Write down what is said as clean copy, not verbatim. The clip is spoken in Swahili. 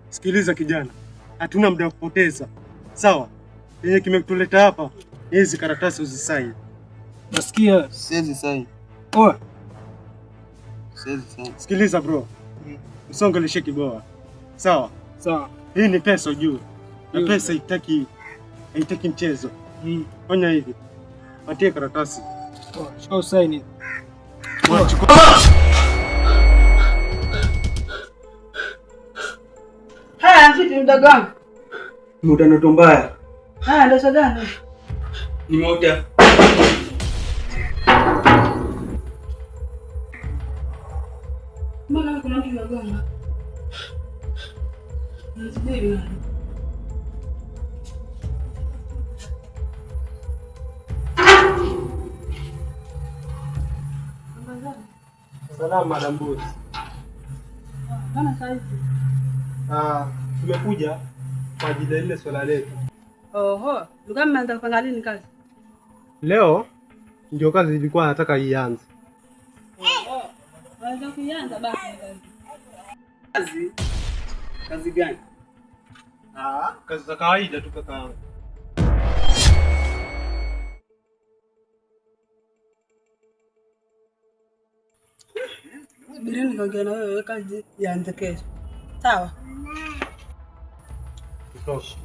Sikiliza kijana, hatuna muda wa kupoteza. Sawa? Yenye kimetuleta hapa, hizi karatasi uzisaini. Nasikia siwezi saini. Oa. Siwezi saini. Sikiliza bro. Msongeleshe kiboa. Sawa? Sawa. Hii ni pesa ujue. Na pesa haitaki mchezo. Fanya hivi. Patie karatasi. Shika usaini. Haya, mfiti mdogo wangu. Muda ndoto mbaya. Haya, ndoto gani? Nimeota. Mbona kuna mtu mgonga? Nisubiri nani? Salamu Madam Boss. Bana saizi. Tumekuja kwa ajili ya ile swala letu. Oho, ndugu mmeanza kupanga lini kazi? Leo ndio kazi ilikuwa nataka ianze. Waanza kuianza basi kazi. Kazi gani? Kazi za kawaida tu kaka. Subiri nikaongea na wewe kazi ianze kesho. Sawa? Tosha.